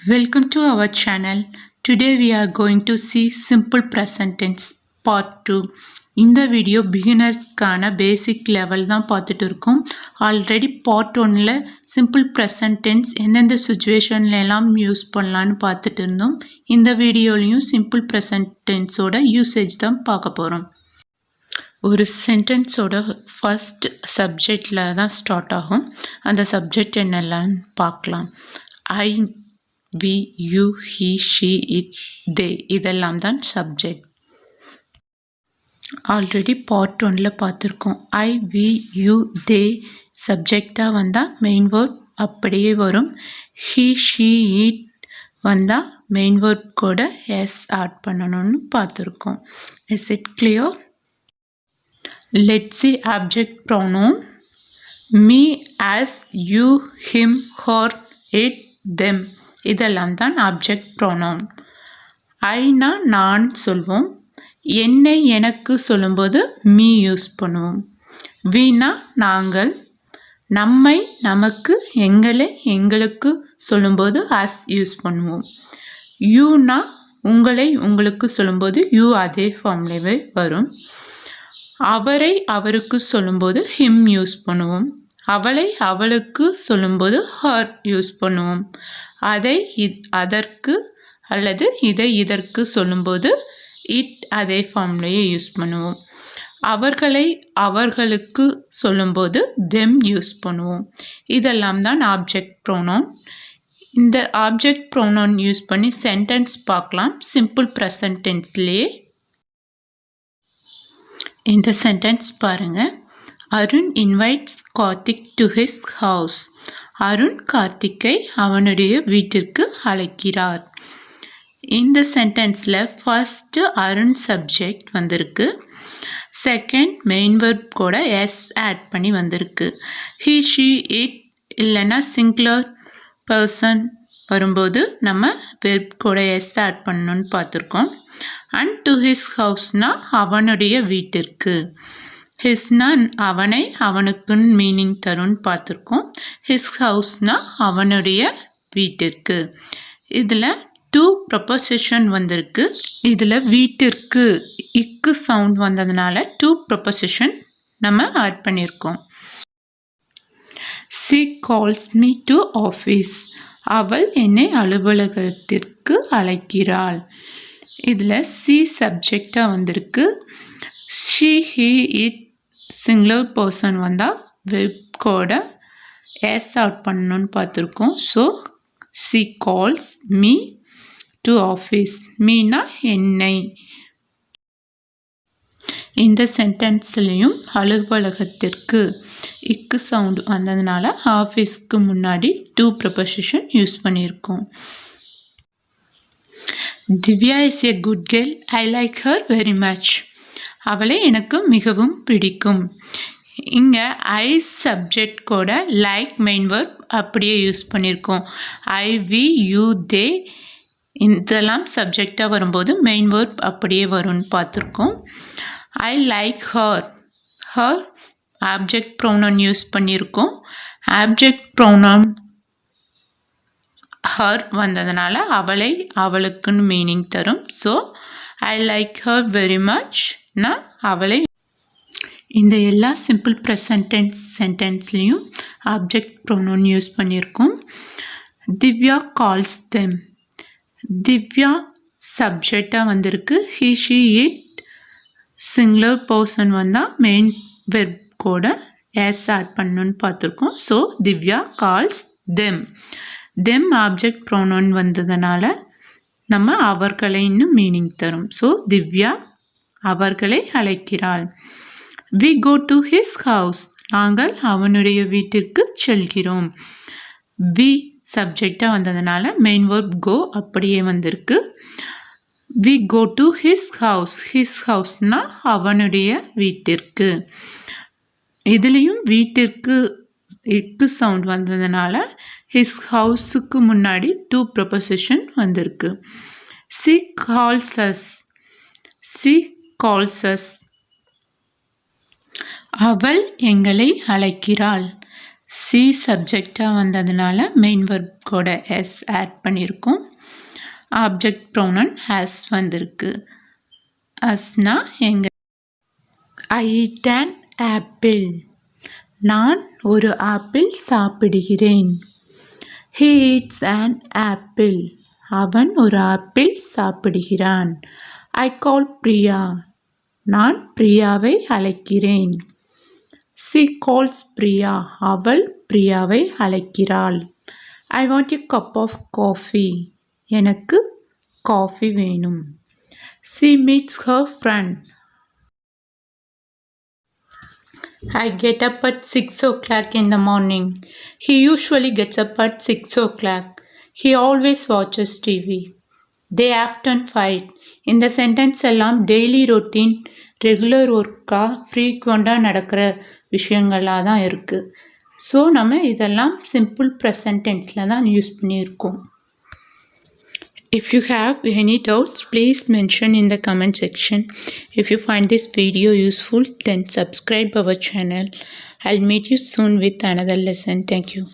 Welcome to our channel. Today we are going to see simple present tense part 2. இந்த video பிகினர்ஸ்க்கான basic level தான் பார்த்துட்டு இருக்கோம். Already part 1ல simple present tense எந்தெந்த சுச்சுவேஷன்ல எல்லாம் யூஸ் பண்ணலான்னு பார்த்துட்டு இருந்தோம். இந்த வீடியோலையும் சிம்பிள் ப்ரெசன்ட் டென்ஸோட யூசேஜ் தான் பார்க்க போகிறோம். ஒரு சென்டென்ஸோட ஃபர்ஸ்ட் சப்ஜெக்டில் தான் ஸ்டார்ட் ஆகும். அந்த சப்ஜெக்ட் என்னெல்லாம் பார்க்கலாம். ஐ, we, you, he, she, it, they இதெல்லாம் தான் சப்ஜெக்ட். ஆல்ரெடி பார்ட் 1ல பார்த்துருக்கோம். ஐ, we, you, they சப்ஜெக்டாக வந்தால் மெயின் வேர்ப் அப்படியே வரும். he, she, it வந்தால் மெயின் வேர்ப் கூட எஸ் ஆட் பண்ணணும்னு பார்த்துருக்கோம். Is it clear? Let's see object pronoun. me, as, you, him, her, it, them இதெல்லாம் தான் ஆப்ஜெக்ட் ப்ரோனவுன். ஐனா நான் சொல்வோம். என்னை எனக்கு சொல்லும்போது மீ யூஸ் பண்ணுவோம். வீணா நாங்கள். நம்மை நமக்கு, எங்களை எங்களுக்கு சொல்லும்போது அஸ் யூஸ் பண்ணுவோம். யூனா உங்களை உங்களுக்கு சொல்லும்போது யூ அதே ஃபார்ம்லேயே வரும். அவரை அவருக்கு சொல்லும்போது ஹிம் யூஸ் பண்ணுவோம். அவளை அவளுக்கு சொல்லும்போது ஹர் யூஸ் பண்ணுவோம். அதை அதற்கு அல்லது இதை இதற்கு சொல்லும்போது இட் அதே ஃபார்ம்லேயே யூஸ் பண்ணுவோம். அவர்களை அவர்களுக்கு சொல்லும்போது தெம் யூஸ் பண்ணுவோம். இதெல்லாம் தான் ஆப்ஜெக்ட் ப்ரோனவுன். இந்த ஆப்ஜெக்ட் ப்ரோனவுன் யூஸ் பண்ணி சென்டென்ஸ் பார்க்கலாம் சிம்பிள் ப்ரெசன்ட் டென்ஸ்லேயே. இந்த சென்டென்ஸ் பாருங்கள். Arun invites Karthik to his house. Arun கார்த்திக்கை அவனுடைய வீட்டிற்கு அழைக்கிறார். இந்த சென்டென்ஸில் ஃபஸ்ட்டு அருண் சப்ஜெக்ட் வந்திருக்கு. செகண்ட் மெயின் வெர்ப் கூட எஸ் ஆட் பண்ணி வந்திருக்கு. ஹி, ஷி, இட் இல்லைன்னா சிங்குலர் பர்சன் வரும்போது நம்ம வெர்ப் கூட எஸ் ஆட் பண்ணணும்னு பார்த்துருக்கோம். அண்ட் டு ஹிஸ் ஹவுஸ்னால் அவனுடைய வீட்டிற்கு. ஹிஸ்னா அவனை அவனுக்குன்னு மீனிங் தரும்னு பார்த்துருக்கோம். ஹிஸ் ஹவுஸ்னா அவனுடைய வீட்டிற்கு. இதில் டூ ப்ரொபோசிஷன் வந்திருக்கு. இதில் வீட்டிற்கு இக்கு சவுண்ட் வந்ததுனால டூ ப்ரொபோசிஷன் நம்ம ஆட் பண்ணியிருக்கோம். she calls me to office. அவள் என்னை அலுவலகத்திற்கு அழைக்கிறாள். இதில் சி சப்ஜெக்டாக வந்திருக்கு. she, he, it singular person வந்தால் வெர்ப் கூட எஸ் அவுட் பண்ணணும்னு பார்த்துருக்கோம். So she calls me to office. Meena என்னை. இந்த சென்டென்ஸ்லையும் அலுவலகத்திற்கு இக்கு சவுண்டு வந்ததுனால ஆஃபீஸ்க்கு முன்னாடி டூ ப்ரொபோசிஷன் யூஸ் பண்ணியிருக்கோம். Divya is a good girl. I like her very much. அவளை எனக்கு மிகவும் பிடிக்கும். இங்கே ஐ சப்ஜெக்ட் கூட லைக் மெயின் வேர்ப் அப்படியே யூஸ் பண்ணியிருக்கோம். ஐ, வி, யூ, தே இதெல்லாம் சப்ஜெக்டாக வரும்போது மெயின் வேர்ப் அப்படியே வரும்னு பார்த்துருக்கோம். I like her. Her object pronoun use பண்ணியிருக்கோம். ஆப்ஜெக்ட் ப்ரோனவுன் ஹர் வந்ததுனால அவளை அவளுக்குன்னு மீனிங் தரும். So I like her very மச்னா அவளை. இந்த எல்லா சிம்பிள் ப்ரெசன்ட் டென்ஸ் சென்டென்ஸ்லேயும் ஆப்ஜெக்ட் ப்ரோனவுன் யூஸ் பண்ணியிருக்கோம். Divya calls them. திவ்யா சப்ஜெக்டாக வந்திருக்கு. He, she, it singular person வந்தால் மெயின் வெர்ப் கூட எஸ் ஆட் பண்ணணும்னு பார்த்துருக்கோம். So Divya calls them. Them object pronoun வந்ததுனால நம்ம அவர்களைன்னு மீனிங் தரும். ஸோ திவ்யா அவர்களை அழைக்கிறாள். We go to his house. நாங்கள் அவனுடைய வீட்டிற்கு செல்கிறோம். வி சப்ஜெக்டாக வந்ததுனால மெயின் வேர்ப் கோ அப்படியே வந்திருக்கு. We go to his house. His ஹவுஸ்னால் அவனுடைய வீட்டிற்கு. இதுலேயும் வீட்டிற்கு இக்கு சவுண்ட் வந்ததுனால ஹிஸ் ஹவுஸுக்கு முன்னாடி டூ ப்ரொபோசிஷன் வந்திருக்கு. she calls us. she calls us. அவள் எங்களை அழைக்கிறாள். சி சப்ஜெக்டாக வந்ததுனால மெயின் வெர்ப் கூட எஸ் ஆட் பண்ணியிருக்கோம். ஆப்ஜெக்ட் ப்ரோனன் ஹேஸ் வந்திருக்கு. அஸ்னா எங்க I eat an apple. நான் ஒரு ஆப்பிள் சாப்பிடுகிறேன். He eats an apple. அவன் ஒரு ஆப்பிள் சாப்பிடுகிறான். I call Priya. நான் பிரியாவை அழைக்கிறேன். She calls Priya. அவள் பிரியாவை அழைக்கிறாள். I want a cup of coffee. எனக்கு காஃபி வேணும். She meets her friend. I get up at 6 o'clock in the morning. He usually gets up at 6 o'clock. He always watches TV. They often fight. இந்த sentence எல்லாம் daily routine regular ஒர்க்காக ஃப்ரீக்வெண்ட்டாக நடக்கிற விஷயங்களாக தான் இருக்குது. ஸோ நம்ம இதெல்லாம் சிம்பிள் ப்ரெசன்ட் டென்ஸில் தான் யூஸ் பண்ணியிருக்கோம். If you have any doubts, please mention in the comment section. If you find this video useful, then subscribe our channel. I'll meet you soon with another lesson. Thank you.